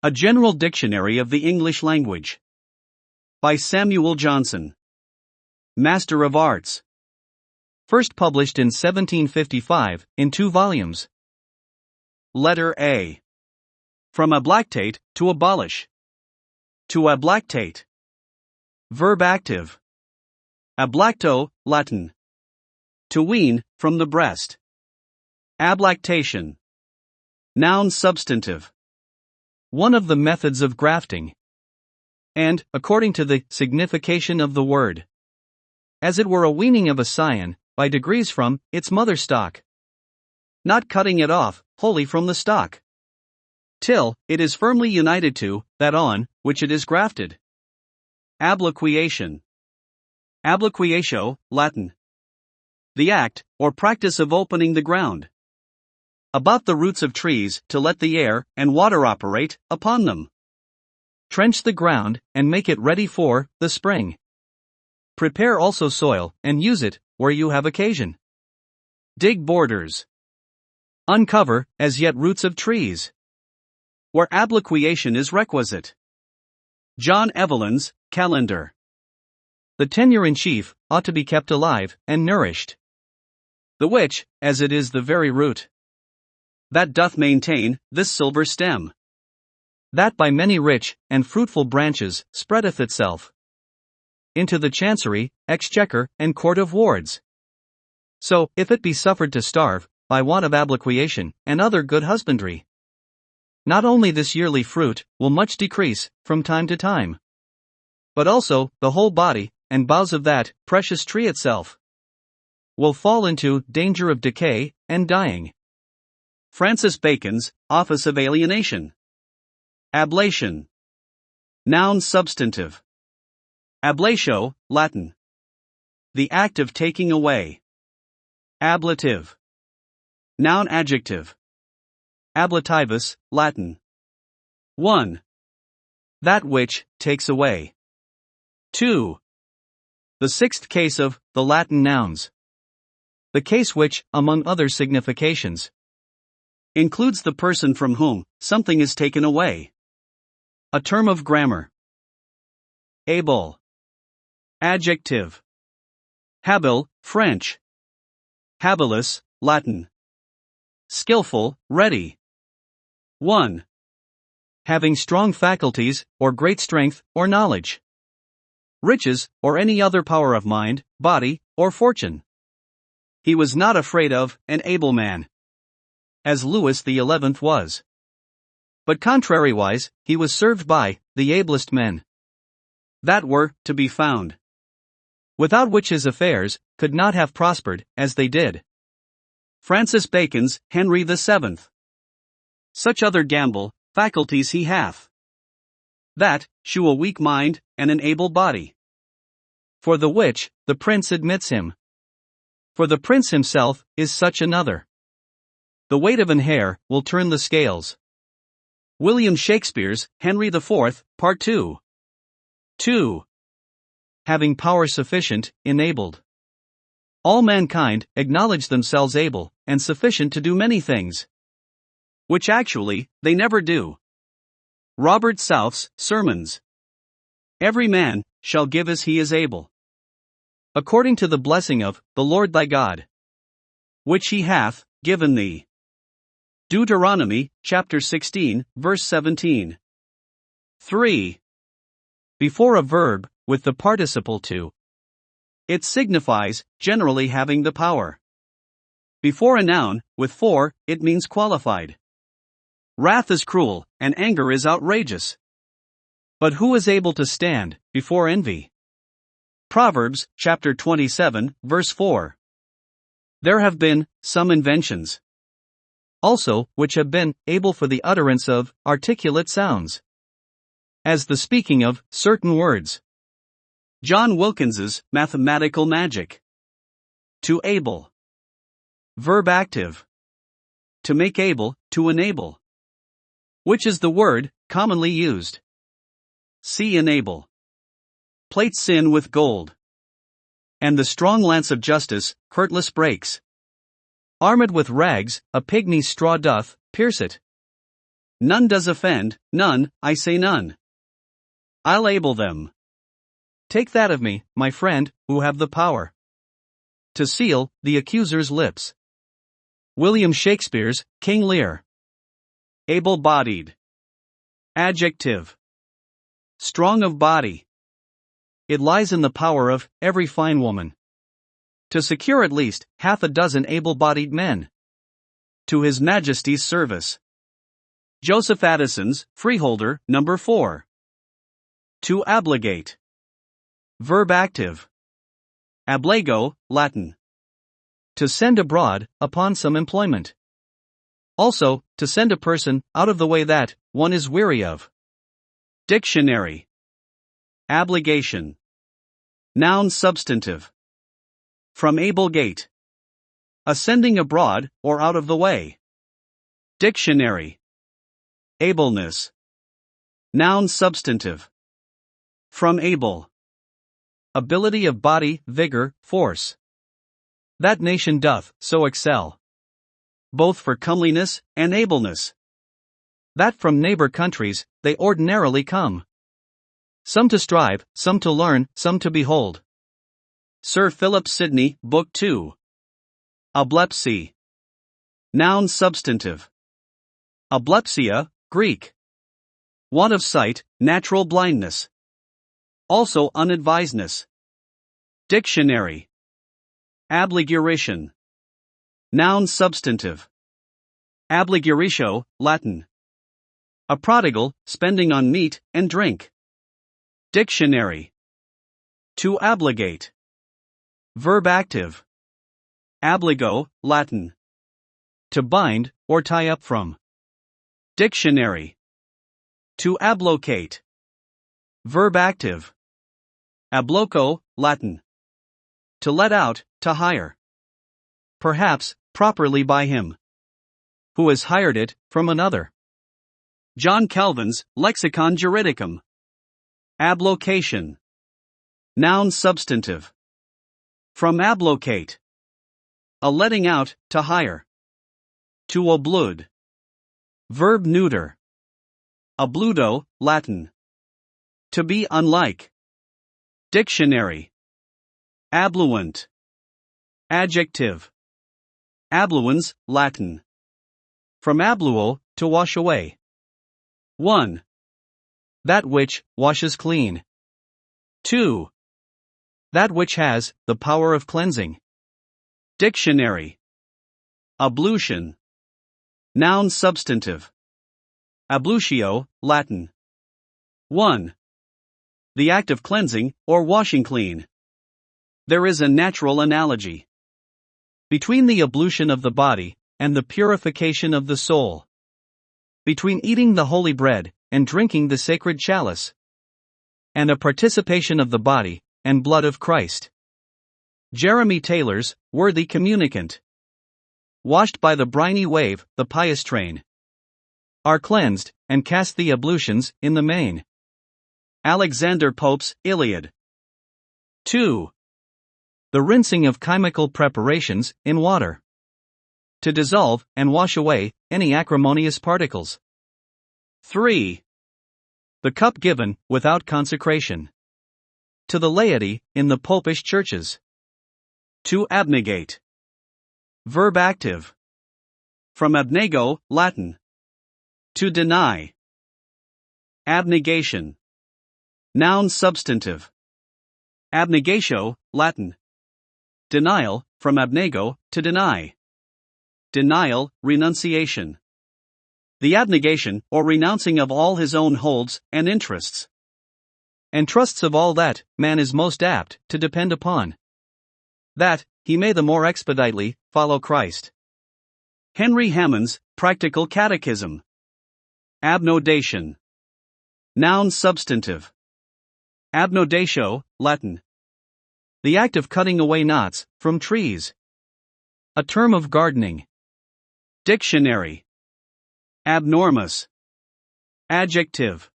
A General Dictionary of the English Language. By Samuel Johnson. Master of Arts. First published in 1755, in 2 volumes. Letter A. From ablactate, to abolish. To ablactate. Verb active. Ablacto, Latin. To wean, from the breast. Ablactation. Noun substantive. One of the methods of grafting. And, according to the signification of the word, as it were a weaning of a scion, by degrees from its mother stock. Not cutting it off, wholly from the stock, till it is firmly united to that on which it is grafted. Ablaquiation. Ablaquiatio, Latin. The act, or practice of opening the ground about the roots of trees to let the air and water operate upon them. Trench the ground, and make it ready for the spring. Prepare also soil, and use it where you have occasion. Dig borders. Uncover, as yet, roots of trees where ablaquiation is requisite. John Evelyn's Calendar. The tenure-in-chief ought to be kept alive and nourished. The which, as it is the very root that doth maintain this silver stem, that by many rich and fruitful branches spreadeth itself into the chancery, exchequer, and court of wards. So, if it be suffered to starve, by want of ablaquiation, and other good husbandry, not only this yearly fruit will much decrease, from time to time, but also the whole body and boughs of that precious tree itself will fall into danger of decay and dying. Francis Bacon's Office of Alienation. Ablation. Noun substantive. Ablatio, Latin. The act of taking away. Ablative. Noun adjective. Ablativus, Latin. 1. That which takes away. 2. The 6th case of the Latin nouns. The case which, among other significations, includes the person from whom something is taken away. A term of grammar. Able. Adjective. Habil, French. Habilis, Latin. Skillful, ready. 1. Having strong faculties, or great strength, or knowledge. Riches, or any other power of mind, body, or fortune. He was not afraid of an able man, as Louis XI was. But contrariwise, he was served by the ablest men that were to be found, without which his affairs could not have prospered as they did. Francis Bacon's Henry VII. Such other gamble faculties he hath, that shew a weak mind and an able body. For the which the prince admits him. For the prince himself is such another. The weight of an hair will turn the scales. William Shakespeare's Henry IV, Part 2. 2. Having power sufficient, enabled. All mankind acknowledge themselves able and sufficient to do many things, which actually they never do. Robert South's Sermons. Every man shall give as he is able, according to the blessing of the Lord thy God, which he hath given thee. Deuteronomy, chapter 16, verse 17. 3. Before a verb, with the participle to, it signifies, generally having the power. Before a noun, with for, it means qualified. Wrath is cruel, and anger is outrageous. But who is able to stand before envy? Proverbs, chapter 27, verse 4. There have been some inventions also which have been able for the utterance of articulate sounds, as the speaking of certain words. John Wilkins's Mathematical Magic. To able. Verb active. To make able, to enable, which is the word commonly used. See enable. Plate sin with gold, and the strong lance of justice hurtless breaks. Armed with rags, a pygmy's straw doth pierce it. None does offend, none, I say none. I'll able them. Take that of me, my friend, who have the power to seal the accuser's lips. William Shakespeare's King Lear. Able-bodied. Adjective. Strong of body. It lies in the power of every fine woman to secure at least half a dozen able-bodied men to His Majesty's service. Joseph Addison's Freeholder, No. 4. To obligate. Verb active. Ablego, Latin. To send abroad, upon some employment. Also, to send a person out of the way that one is weary of. Dictionary. Obligation. Noun substantive. From able-gate. A sending abroad, or out of the way. Dictionary. Ableness. Noun substantive. From able. Ability of body, vigor, force. That nation doth so excel, both for comeliness and ableness, that from neighbor countries they ordinarily come. Some to strive, some to learn, some to behold. Sir Philip Sidney, Book 2. Ablepsy. Noun substantive. Ablepsia, Greek. Want of sight, natural blindness. Also unadvisedness. Dictionary. Obliguration. Noun substantive. Obliguratio, Latin. A prodigal, spending on meat and drink. Dictionary. To obligate. Verb active. Obligo, Latin. To bind, or tie up from. Dictionary. To oblocate. Verb active. Abloco, Latin. To let out, to hire. Perhaps, properly by him who has hired it from another. John Calvin's Lexicon Juridicum. Ablocation. Noun substantive. From ablocate. A letting out, to hire. To oblude. Verb neuter. Obludo, Latin. To be unlike. Dictionary. Abluent. Adjective. Abluens, Latin. From abluo, to wash away. 1. That which washes clean. 2. That which has the power of cleansing. Dictionary. Ablution. Noun substantive. Ablutio, Latin. 1. The act of cleansing, or washing clean. There is a natural analogy between the ablution of the body and the purification of the soul, between eating the holy bread and drinking the sacred chalice, and a participation of the body and blood of Christ. Jeremy Taylor's Worthy Communicant. Washed by the briny wave, the pious train are cleansed and cast the ablutions in the main. Alexander Pope's Iliad. 2. The rinsing of chemical preparations in water to dissolve and wash away any acrimonious particles. 3. The cup given without consecration to the laity in the popish churches. To abnegate. Verb active. From abnego, Latin. To deny. Abnegation. Noun substantive. Abnegatio, Latin. Denial, from abnego, to deny. Denial, renunciation. The abnegation or renouncing of all his own holds and interests. And trusts of all that man is most apt to depend upon, that he may the more expeditely follow Christ. Henry Hammond's Practical Catechism. Abnodation. Noun substantive. Abnodatio, Latin. The act of cutting away knots from trees. A term of gardening. Dictionary. Abnormus. Adjective.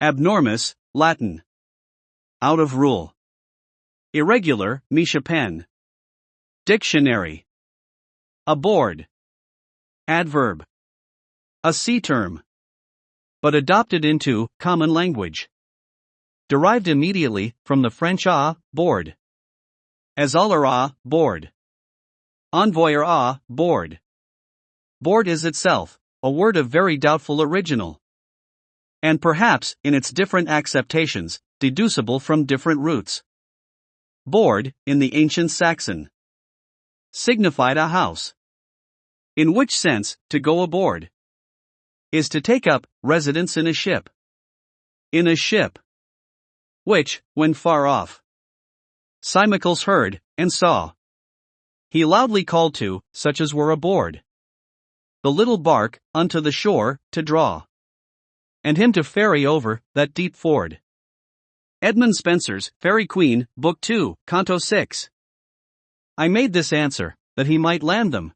Abnormus, Latin. Out of rule. Irregular, Misha Pen. Dictionary. Aboard. Adverb. A sea term, but adopted into common language. Derived immediately from the French board. As aller board. Envoyer board. Board is itself a word of very doubtful original, and perhaps, in its different acceptations, deducible from different roots. Board, in the ancient Saxon, signified a house. In which sense, to go aboard is to take up residence in a ship. In a ship, which, when far off, Symmachus heard and saw, he loudly called to such as were aboard the little bark unto the shore to draw, and him to ferry over that deep ford. Edmund Spenser's Faerie Queene, Book 2, Canto 6. I made this answer, that he might land them,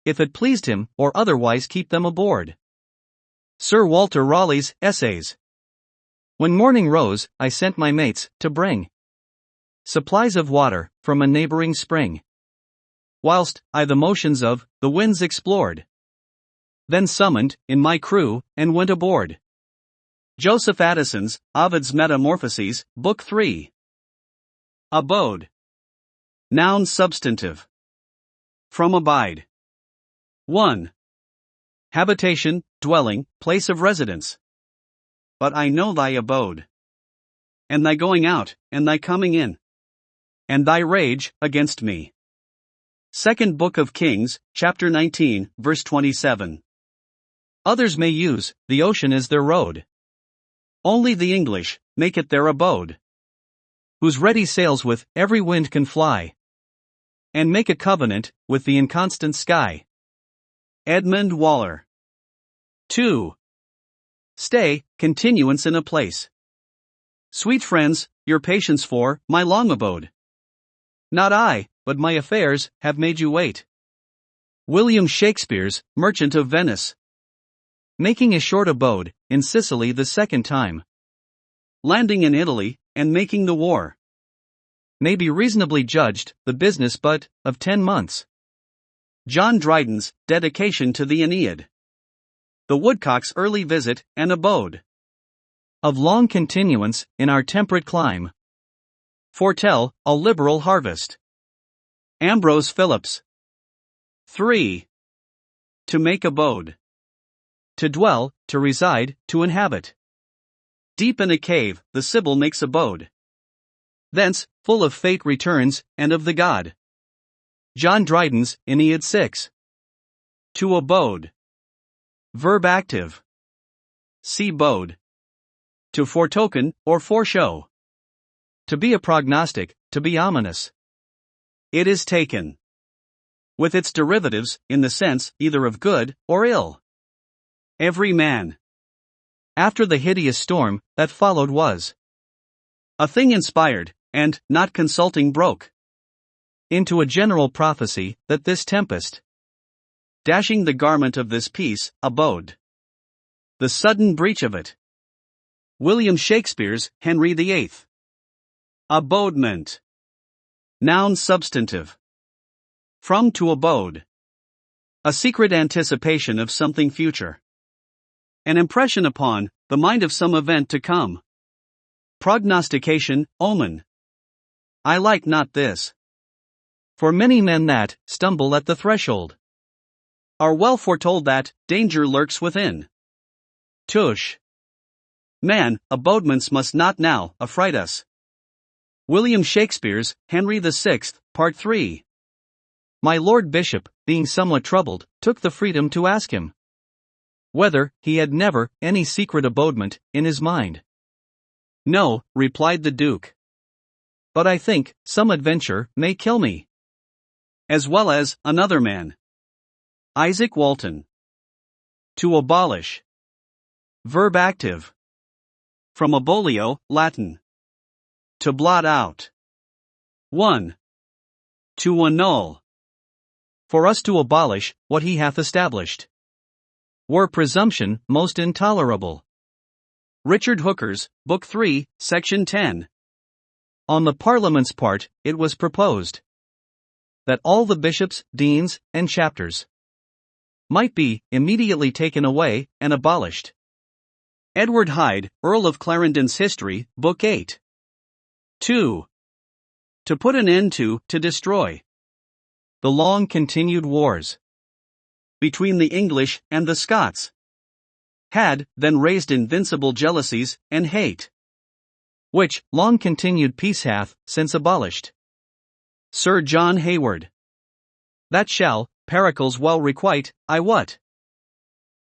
if it pleased him, or otherwise keep them aboard. Sir Walter Raleigh's Essays. When morning rose, I sent my mates to bring supplies of water from a neighboring spring, whilst I the motions of the winds explored. Then summoned in my crew and went aboard. Joseph Addison's Ovid's Metamorphoses, Book 3. Abode. Noun substantive. From abide. 1. Habitation, dwelling, place of residence. But I know thy abode, and thy going out, and thy coming in, and thy rage against me. Second Book of Kings, chapter 19, verse 27. Others may use the ocean as their road. Only the English make it their abode, whose ready sails with every wind can fly, and make a covenant with the inconstant sky. Edmund Waller. 2. Stay, continuance in a place. Sweet friends, your patience for my long abode. Not I, but my affairs have made you wait. William Shakespeare's Merchant of Venice. Making a short abode in Sicily the second time. Landing in Italy and making the war. May be reasonably judged the business but of 10 months. John Dryden's Dedication to the Aeneid. The woodcock's early visit and abode. Of long continuance in our temperate clime. Foretell a liberal harvest. Ambrose Phillips. 3. To make abode. To dwell, to reside, to inhabit. Deep in a cave, the Sibyl makes abode. Thence, full of fate returns, and of the god. John Dryden's Aeneid 6. To abode. Verb active. See bode. To foretoken, or foreshow. To be a prognostic, to be ominous. It is taken, with its derivatives, in the sense either of good or ill. Every man, after the hideous storm that followed, was a thing inspired, and, not consulting, broke into a general prophecy that this tempest, dashing the garment of this peace, abode the sudden breach of it. William Shakespeare's Henry VIII. Abodement. Noun substantive. From to abode. A secret anticipation of something future. An impression upon the mind of some event to come. Prognostication, omen. I like not this. For many men that stumble at the threshold are well foretold that danger lurks within. Tush. Man, abodements must not now affright us. William Shakespeare's Henry VI, Part 3. My Lord Bishop, being somewhat troubled, took the freedom to ask him whether he had never any secret abodement in his mind. No, replied the Duke. But I think some adventure may kill me, as well as another man. Isaac Walton. To abolish. Verb active. From abolio, Latin. To blot out. 1. To annul. For us to abolish what he hath established were presumption most intolerable. Richard Hooker's Book 3, Section 10. On the Parliament's part, it was proposed that all the bishops, deans, and chapters might be immediately taken away and abolished. Edward Hyde, Earl of Clarendon's History, Book 8. 2. To put an end to destroy. The long-continued wars between the English and the Scots had then raised invincible jealousies and hate, which long-continued peace hath since abolished. Sir John Hayward. That shall, Pericles well requite, I wot.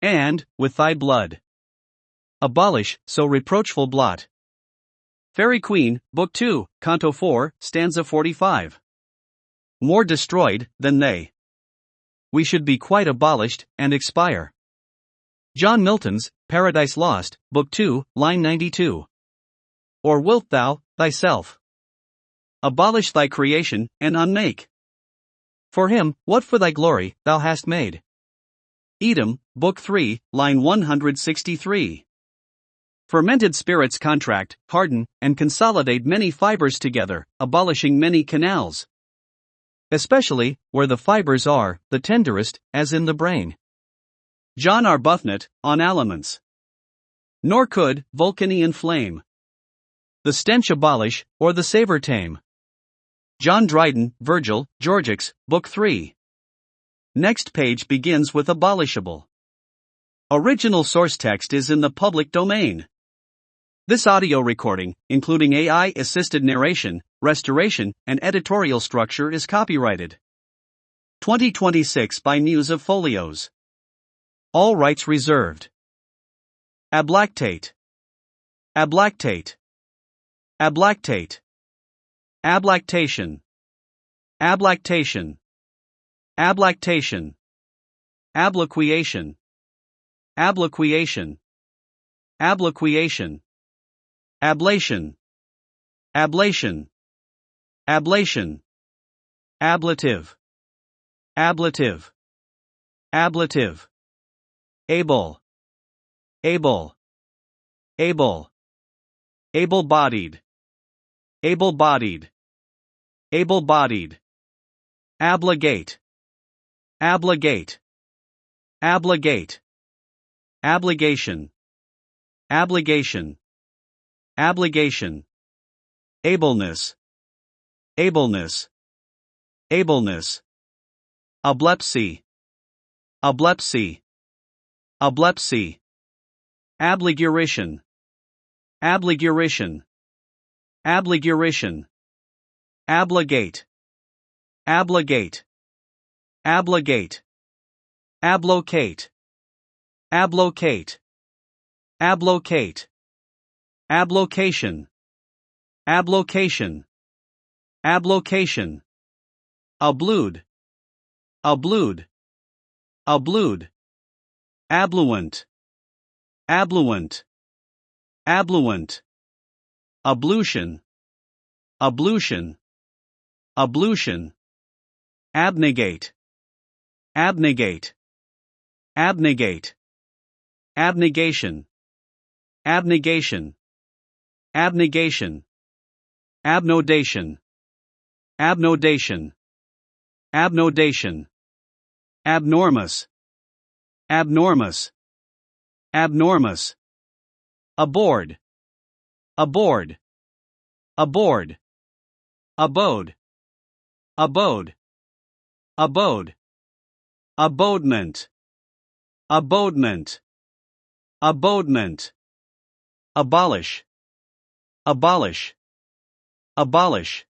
And, with thy blood, abolish so reproachful blot. Faerie Queene, Book 2, Canto 4, stanza 45. More destroyed than they, we should be quite abolished and expire. John Milton's Paradise Lost, Book 2, line 92. Or wilt thou, thyself, abolish thy creation and unmake for him what for thy glory thou hast made? Edom, Book 3, line 163. Fermented spirits contract, harden, and consolidate many fibers together, abolishing many canals, especially where the fibers are the tenderest, as in the brain. John Arbuthnot, on aliments. Nor could Vulcanian flame the stench abolish, or the savour tame. John Dryden, Virgil, Georgics, Book 3. Next page begins with abolishable. Original source text is in the public domain. This audio recording, including AI-assisted narration, restoration, and editorial structure is copyrighted 2026 by News of Folios. All rights reserved. Ablactate. Ablactate. Ablactate. Ablactation. Ablactation. Ablactation. Abloquiation. Abloquiation. Abloquiation. Ablation. Ablation. Ablation. Ablative. Ablative. Ablative. Able. Able. Able. Able-bodied. Able-bodied. Able-bodied. Abligate. Abligate. Abligate. Abligation. Abligation. Abligation. Ableness. Ableness. Ableness. Ablepsy. Ablepsy. Ablepsy. Abliguration. Abliguration. Abliguration. Abligate. Abligate. Abligate. Ablocate. Ablocate. Ablocate. Ablocation. Ablocation. Ablocation. Ablude. Ablude. Ablude. Abluent. Abluent. Abluent. Ablution. Ablution. Ablution. Abnegate. Abnegate. Abnegate. Abnegation. Abnegation. Abnegation. Abnodation. Abnodation. Abnodation. Abnormous. Abnormous. Abnormous. Aboard. Aboard. Aboard. Abode. Abode. Abode. Abodement. Abodement. Abodement. Abolish. Abolish. Abolish.